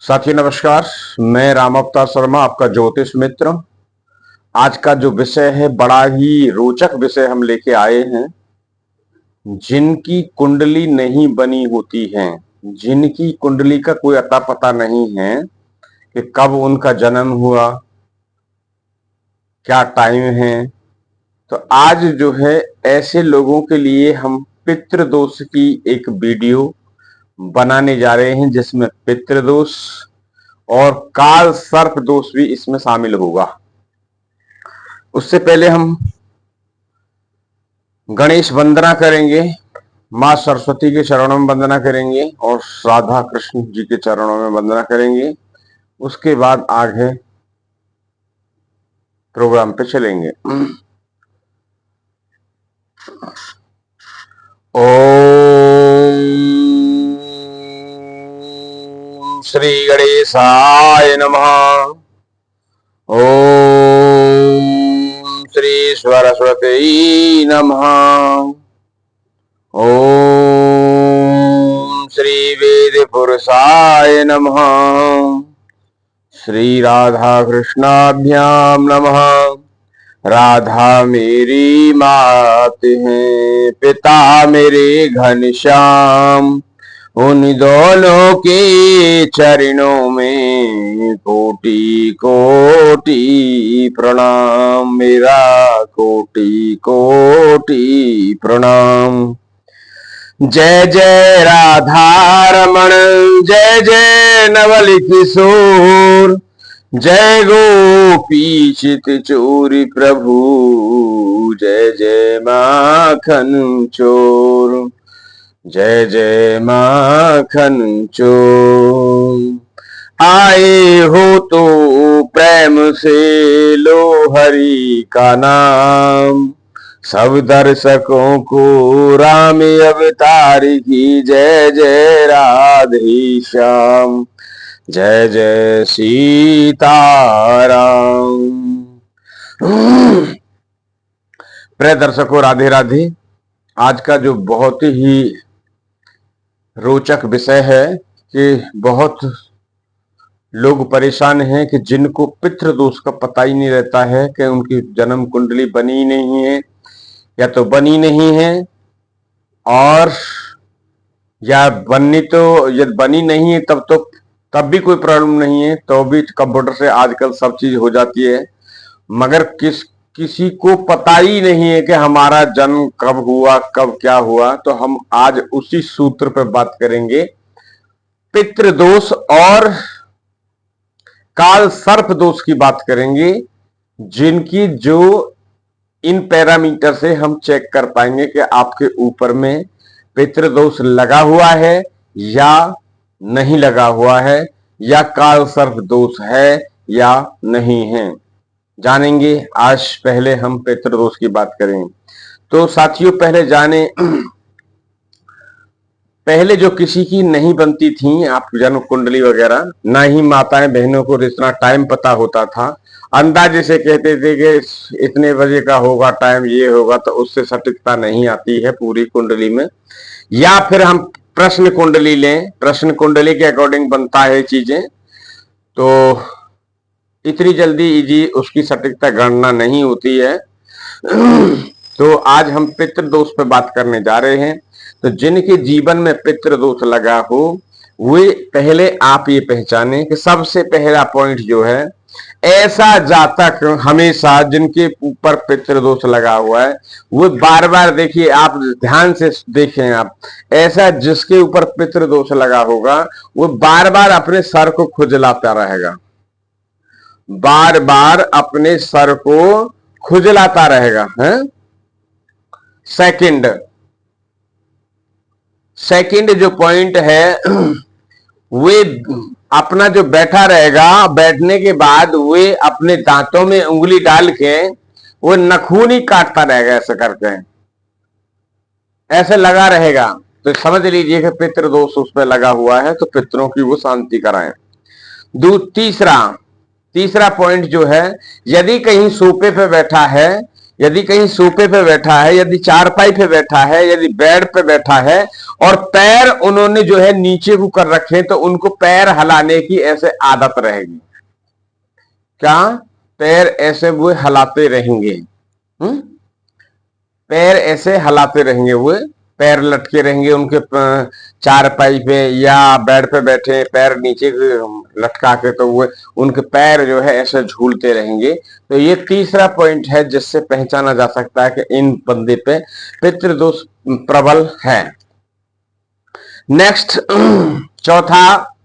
साथियों नमस्कार। मैं राम अवतार शर्मा, आपका ज्योतिष मित्र। आज का जो विषय है बड़ा ही रोचक विषय हम लेके आए हैं। जिनकी कुंडली नहीं बनी होती है, जिनकी कुंडली का कोई अता पता नहीं है कि कब उनका जन्म हुआ, क्या टाइम है, तो आज जो है ऐसे लोगों के लिए हम पितृदोष की एक वीडियो बनाने जा रहे हैं, जिसमें पितृदोष और काल सर्प दोष भी इसमें शामिल होगा। उससे पहले हम गणेश वंदना करेंगे, मां सरस्वती के चरणों में वंदना करेंगे और राधा कृष्ण जी के चरणों में वंदना करेंगे। उसके बाद आगे प्रोग्राम पे चलेंगे। ओम श्री गणेशाय नमः। ओम श्री सरस्वती नमः। ओम श्री वेद पुरुषाय नमः। श्री राधा कृष्णाभ्याम नमः। राधा मेरी मात है, पिता मेरे घनश्याम, उन दोनों के चरणों में कोटि कोटि प्रणाम, मेरा कोटि कोटि प्रणाम। जय जय राधा रमण, जय जय नवल किशोर, जय गोपी चित चोरी प्रभु, जय जय माखन चोर, जय जय माखन चोर। आए हो तो प्रेम से लो हरि का नाम, सब दर्शकों को राम अवतार की जय जय राधे श्याम, जय जय सीताराम। प्रिय दर्शकों, राधे राधे। आज का जो बहुत ही रोचक विषय है कि बहुत लोग परेशान हैं कि जिनको पितृदोष का पता ही नहीं रहता है कि उनकी जन्म कुंडली बनी नहीं है या तो बनी नहीं है, और या बननी तो यदि बनी नहीं है तब भी कोई प्रॉब्लम नहीं है, तो भी कंप्यूटर से आजकल सब चीज हो जाती है। मगर किसी को पता ही नहीं है कि हमारा जन्म कब हुआ, कब क्या हुआ। तो हम आज उसी सूत्र पर बात करेंगे, पितृदोष और काल सर्प दोष की बात करेंगे, जिनकी जो इन पैरामीटर से हम चेक कर पाएंगे कि आपके ऊपर में पितृदोष लगा हुआ है या नहीं लगा हुआ है, या काल सर्प दोष है या नहीं है, जानेंगे आज। पहले हम पितृदोष की बात करें तो साथियों, पहले जाने पहले जो किसी की नहीं बनती थी आप जन्म कुंडली वगैरह, ना ही माताएं बहनों को इतना टाइम पता होता था। अंदाजे से कहते थे कि इतने बजे का होगा टाइम, ये होगा, तो उससे सटीकता नहीं आती है पूरी कुंडली में। या फिर हम प्रश्न कुंडली लें, प्रश्न कुंडली के अकॉर्डिंग बनता है चीजें, तो इतनी जल्दी इजी उसकी सटीकता गणना नहीं होती है। तो आज हम पितृदोष पे बात करने जा रहे हैं। तो जिनके जीवन में पितृदोष लगा हो, वे पहले आप ये पहचाने कि सबसे पहला पॉइंट जो है, ऐसा जातक हमेशा जिनके ऊपर पितृदोष लगा हुआ है, वो बार बार देखिए, आप ध्यान से देखें, आप ऐसा जिसके ऊपर पितृदोष लगा होगा, वो बार बार अपने सर को खुजलाता रहेगा, बार बार अपने सर को खुजलाता रहेगा। है सेकंड जो पॉइंट है, वे अपना जो बैठा रहेगा, बैठने के बाद वे अपने दांतों में उंगली डाल के वो नखून ही काटता रहेगा, ऐसे करके ऐसे लगा रहेगा, तो समझ लीजिए कि पितृदोष उस पर लगा हुआ है, तो पितरों की वो शांति कराएं। तीसरा पॉइंट जो है, यदि कहीं सोफे पे बैठा है यदि कहीं सोफे पे बैठा है, यदि चारपाई पे बैठा है, यदि बेड पे बैठा है और पैर उन्होंने जो है नीचे को कर रखे, तो उनको पैर हिलाने की ऐसे आदत रहेगी। क्या? पैर ऐसे वो हिलाते रहेंगे। पैर ऐसे हिलाते रहेंगे, वो पैर लटके रहेंगे उनके चारपाई पे या बेड पे बैठे पैर नीचे लटका के, तो वो उनके पैर जो है ऐसे झूलते रहेंगे। तो ये तीसरा पॉइंट है जिससे पहचाना जा सकता है कि इन बंदे पे पितृदोष प्रबल है। नेक्स्ट, चौथा,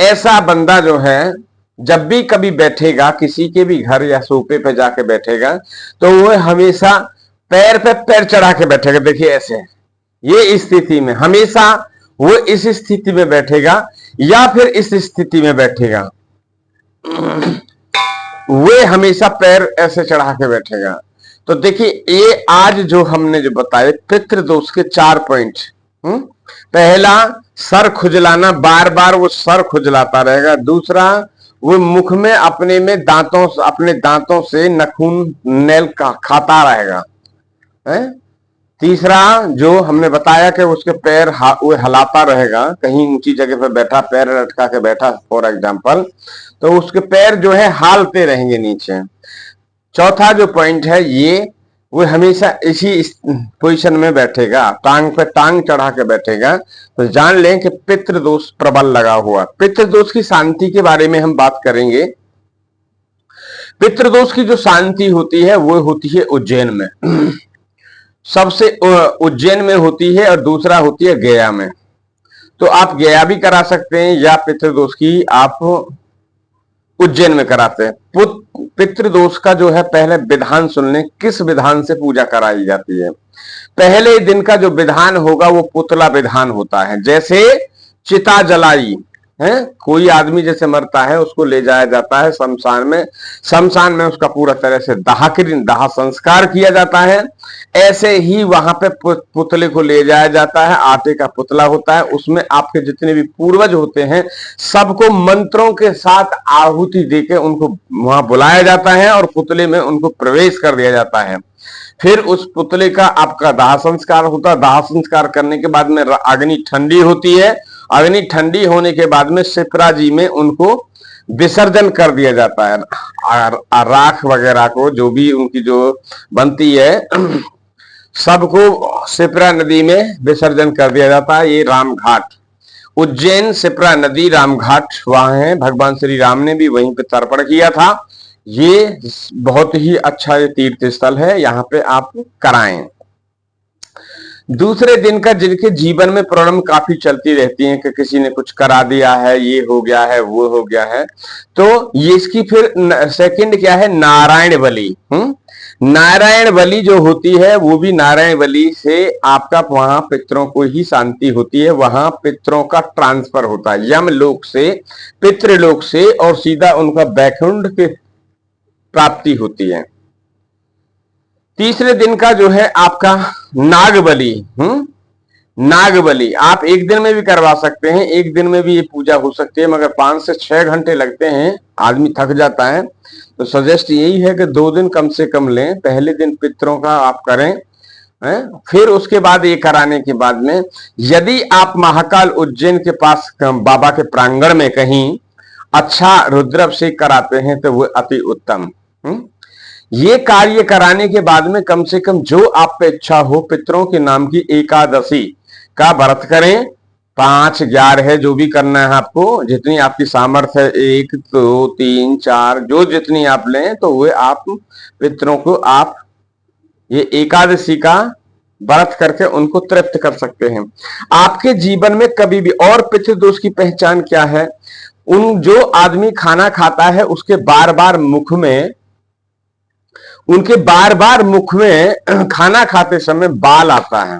ऐसा बंदा जो है जब भी कभी बैठेगा किसी के भी घर या सोफे पे जाके बैठेगा, तो वो हमेशा पैर पे पैर चढ़ा के बैठेगा। देखिए ऐसे, ये स्थिति में हमेशा वो इस स्थिति में बैठेगा या फिर इस स्थिति में बैठेगा, वो हमेशा पैर ऐसे चढ़ा के बैठेगा। तो देखिए ये आज जो हमने जो बताए पितृदोष के 4 पॉइंट। पहला, सर खुजलाना, बार बार वो सर खुजलाता रहेगा। दूसरा, वो मुख में अपने दांतों से नखून नेल का खाता रहेगा। तीसरा, जो हमने बताया कि उसके पैर वो हिलाता रहेगा, कहीं ऊंची जगह पर बैठा, पैर लटका के बैठा फॉर एग्जांपल, तो उसके पैर जो है हालते रहेंगे नीचे। चौथा जो पॉइंट है ये, वो हमेशा इसी पोजीशन में बैठेगा, टांग पे टांग चढ़ा के बैठेगा। तो जान लें कि पितृदोष प्रबल लगा हुआ। पितृदोष की शांति के बारे में हम बात करेंगे। पितृदोष की जो शांति होती है वो होती है उज्जैन में, सबसे उज्जैन में होती है, और दूसरा होती है गया में। तो आप गया भी करा सकते हैं या पितृदोष की आप उज्जैन में कराते हैं। पितृदोष का जो है पहले विधान सुन लें, किस विधान से पूजा कराई जाती है। पहले दिन का जो विधान होगा वो पुतला विधान होता है। जैसे चिता जलाई है, कोई आदमी जैसे मरता है उसको ले जाया जाता है शमशान में उसका पूरा तरह से दाह संस्कार किया जाता है। ऐसे ही वहां पे पुतले को ले जाया जाता है। आटे का पुतला होता है, उसमें आपके जितने भी पूर्वज होते हैं सबको मंत्रों के साथ आहुति देके उनको वहां बुलाया जाता है और पुतले में उनको प्रवेश कर दिया जाता है। फिर उस पुतले का आपका दाह संस्कार होता है। दाह संस्कार करने के बाद में अग्नि ठंडी होती है। अग्नि ठंडी होने के बाद में शिप्रा जी में उनको विसर्जन कर दिया जाता है। राख वगैरह को जो भी उनकी जो बनती है सबको शिप्रा नदी में विसर्जन कर दिया जाता है। ये रामघाट, उज्जैन शिप्रा नदी रामघाट वहां है। भगवान श्री राम ने भी वहीं पे तर्पण किया था। ये बहुत ही अच्छा ये तीर्थ स्थल है, यहाँ पे आप कराएं। दूसरे दिन का जिनके जीवन में प्रॉब्लम काफी चलती रहती है कि किसी ने कुछ करा दिया है, ये हो गया है, वो हो गया है, तो ये इसकी फिर सेकंड क्या है, नारायण बलि। नारायण बलि जो होती है वो भी नारायण बलि से आपका वहां पितरों को ही शांति होती है। वहां पितरों का ट्रांसफर होता है यम लोक से पितृलोक से, और सीधा उनका बैकुंठ की प्राप्ति होती है। तीसरे दिन का जो है आपका नागबली। नागबली आप एक दिन में भी करवा सकते हैं, एक दिन में भी ये पूजा हो सकती है, मगर 5 से 6 घंटे लगते हैं, आदमी थक जाता है। तो सजेस्ट यही है कि 2 दिन कम से कम लें। पहले दिन पितरों का आप करें, फिर उसके बाद ये कराने के बाद में यदि आप महाकाल उज्जैन के पास बाबा के प्रांगण में कहीं अच्छा रुद्राभिषेक कराते हैं तो वो अति उत्तम। ये कार्य कराने के बाद में कम से कम जो आप पे इच्छा हो, पितरों के नाम की एकादशी का व्रत करें। 5, 11 है, जो भी करना है आपको, जितनी आपकी सामर्थ्य है, 1, 2, 3, 4 जो जितनी आप लें, तो वे आप पितरों को आप ये एकादशी का व्रत करके उनको तृप्त कर सकते हैं। आपके जीवन में कभी भी, और पितृदोष की पहचान क्या है, जो आदमी खाना खाता है उसके बार बार मुख में खाना खाते समय बाल आता है।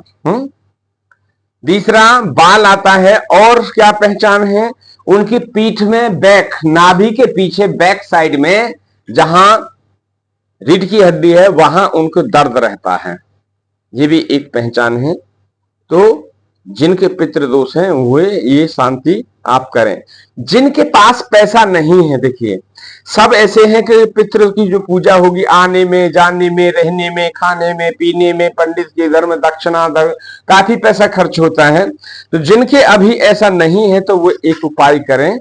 तीसरा बाल आता है, और क्या पहचान है, उनकी पीठ में नाभि के पीछे बैक साइड में जहां रीढ़ की हड्डी है वहां उनको दर्द रहता है। ये भी एक पहचान है। तो जिनके पितृ दोष हैं वे ये शांति आप करें। जिनके पास पैसा नहीं है, देखिए सब ऐसे हैं कि पितृ की जो पूजा होगी, आने में, जाने में, रहने में, खाने में, पीने में, पंडित के घर में दक्षिणा काफी पैसा खर्च होता है। तो जिनके अभी ऐसा नहीं है तो वो एक उपाय करें।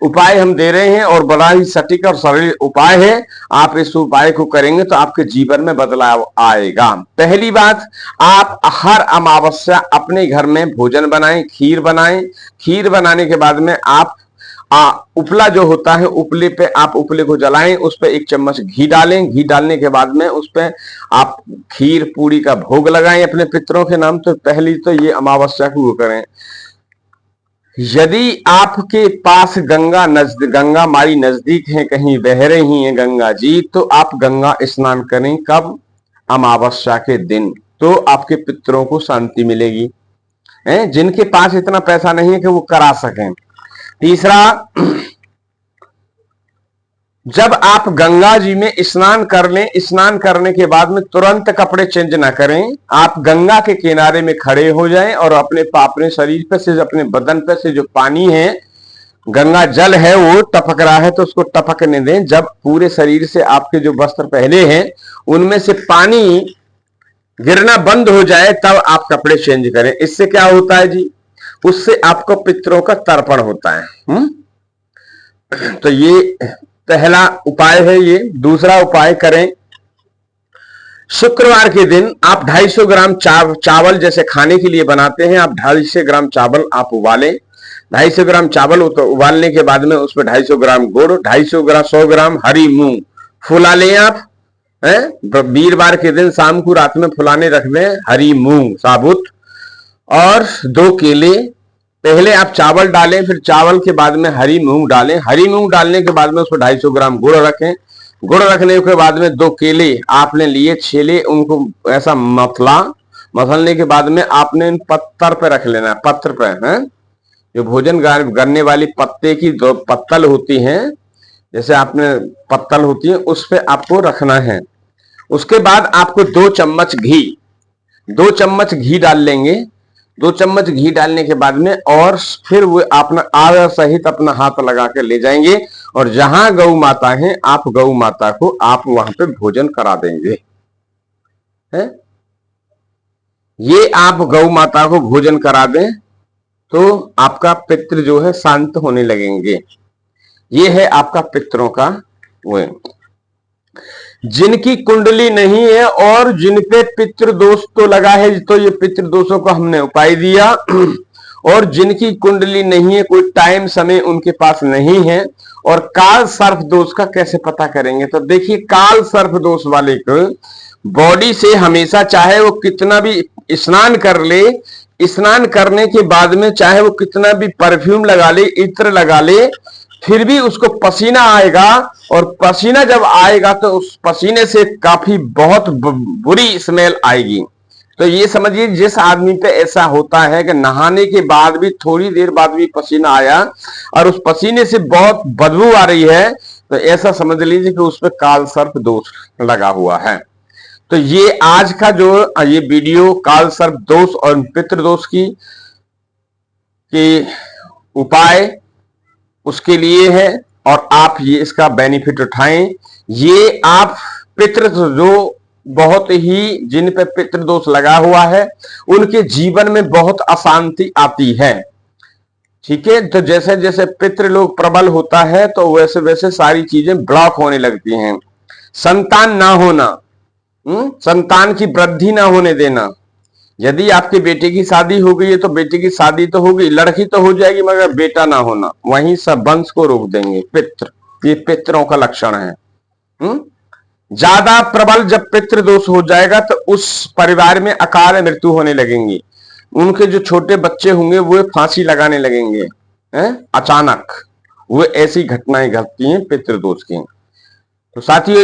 उपाय हम दे रहे हैं और बड़ा ही सटीक और सरल उपाय है। आप इस उपाय को करेंगे तो आपके जीवन में बदलाव आएगा। पहली बात, आप हर अमावस्या अपने घर में भोजन बनाएं, खीर बनाएं। खीर बनाने के बाद में आप उपला जो होता है, उपले पे आप उपले को जलाएं, उस पर 1 चम्मच घी डालें। घी डालने के बाद में उस पर आप खीर पूरी का भोग लगाएं अपने पितरों के नाम। तो पहली तो ये अमावस्या को करें। यदि आपके पास गंगा माई नजदीक है, कहीं बह रही है गंगा जी, तो आप गंगा स्नान करें। कब? अमावस्या के दिन। तो आपके पितरों को शांति मिलेगी। जिनके पास इतना पैसा नहीं है कि वो करा सकें। तीसरा, जब आप गंगा जी में स्नान कर लें, स्नान करने के बाद में तुरंत कपड़े चेंज ना करें। आप गंगा के किनारे में खड़े हो जाएं और अपने शरीर पे से, अपने बदन पे से जो पानी है, गंगा जल है, वो टपक रहा है तो उसको टपकने दें। जब पूरे शरीर से आपके जो वस्त्र पहने हैं उनमें से पानी गिरना बंद हो जाए तब आप कपड़े चेंज करें। इससे क्या होता है जी? उससे आपको पितरों का तर्पण होता है। तो ये पहला उपाय है ये। दूसरा उपाय करें, शुक्रवार के दिन आप 250 ग्राम चावल जैसे खाने के लिए बनाते हैं, आप 250 ग्राम चावल आप उबालें। 250 ग्राम चावल उबालने के बाद में उसमें 250 ग्राम गुड़, 100 ग्राम हरी मूंग फुला लें आप। वीरवार के दिन शाम को रात में फुलाने रख दें हरी मूंग साबुत। और 2 केले, पहले आप चावल डालें, फिर चावल के बाद में हरी मूंग डालें। हरी मूंग डालने के बाद में उसमें 250 ग्राम गुड़ रखें। गुड़ रखने के बाद में 2 केले आपने लिए, छेले, उनको ऐसा मसलने के बाद में आपने पत्थर पे रख लेना है। पत्थर पे जो भोजन करने वाली पत्ते की 2 पत्तल होती हैं, जैसे आपने पत्तल होती है, उस पे आपको रखना है। उसके बाद आपको 2 चम्मच घी डाल लेंगे। 2 चम्मच घी डालने के बाद में और फिर वो अपना आधा सहित अपना हाथ लगा के ले जाएंगे और जहां गौ माता है, आप गौ माता को आप वहां पे भोजन करा देंगे। है? ये आप गौ माता को भोजन करा दें तो आपका पितृ जो है शांत होने लगेंगे। ये है आपका पितरों का वो। जिनकी कुंडली नहीं है और जिन पे पितृ दोष तो लगा है, तो ये पितृ दोषों को हमने उपाय दिया। और जिनकी कुंडली नहीं है, कोई टाइम समय उनके पास नहीं है, और काल सर्प दोष का कैसे पता करेंगे? तो देखिए, काल सर्प दोष वाले को बॉडी से हमेशा, चाहे वो कितना भी स्नान कर ले, स्नान करने के बाद में चाहे वो कितना भी परफ्यूम लगा ले, इत्र लगा ले, फिर भी उसको पसीना आएगा। और पसीना जब आएगा तो उस पसीने से काफी बहुत बुरी स्मेल आएगी। तो ये समझिए, जिस आदमी पे ऐसा होता है कि नहाने के बाद भी थोड़ी देर बाद भी पसीना आया और उस पसीने से बहुत बदबू आ रही है, तो ऐसा समझ लीजिए कि उस पर काल सर्प दोष लगा हुआ है। तो ये आज का जो ये वीडियो काल सर्प दोष और पितृ दोष की उपाय उसके लिए है, और आप ये इसका बेनिफिट उठाएं। ये आप पितृ जो बहुत ही, जिन पे पितृ दोष लगा हुआ है, उनके जीवन में बहुत अशांति आती है। ठीक है? तो जैसे जैसे पितृ लोग प्रबल होता है तो वैसे वैसे सारी चीजें ब्लॉक होने लगती हैं। संतान ना होना, संतान की वृद्धि ना होने देना। यदि आपके बेटे की शादी हो गई है तो बेटे की शादी तो होगी, लड़की तो हो जाएगी, मगर बेटा ना होना, वहीं सब वंश को रोक देंगे पितृ। ये पितरों का लक्षण है। ज्यादा प्रबल जब पितृ दोष हो जाएगा तो उस परिवार में अकाल मृत्यु होने लगेंगी। उनके जो छोटे बच्चे होंगे वो फांसी लगाने लगेंगे। अचानक वो ऐसी घटनाएं घटती हैं पितृ दोष की। तो साथियों,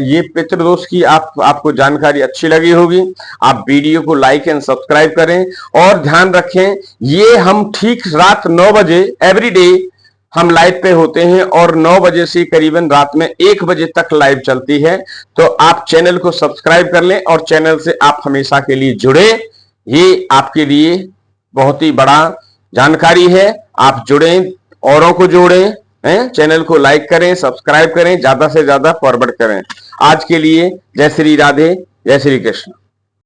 ये पितृदोष की आपको जानकारी अच्छी लगी होगी। आप वीडियो को लाइक एंड सब्सक्राइब करें और ध्यान रखें, ये हम ठीक रात 9 बजे एवरीडे हम लाइव पे होते हैं और 9 बजे से करीबन रात में 1 बजे तक लाइव चलती है। तो आप चैनल को सब्सक्राइब कर लें और चैनल से आप हमेशा के लिए जुड़े। ये आपके लिए बहुत ही बड़ा जानकारी है। आप जुड़ें, औरों को जोड़ें, चैनल को लाइक करें, सब्सक्राइब करें, ज्यादा से ज्यादा फॉरवर्ड करें। आज के लिए जय श्री राधे, जय श्री कृष्ण।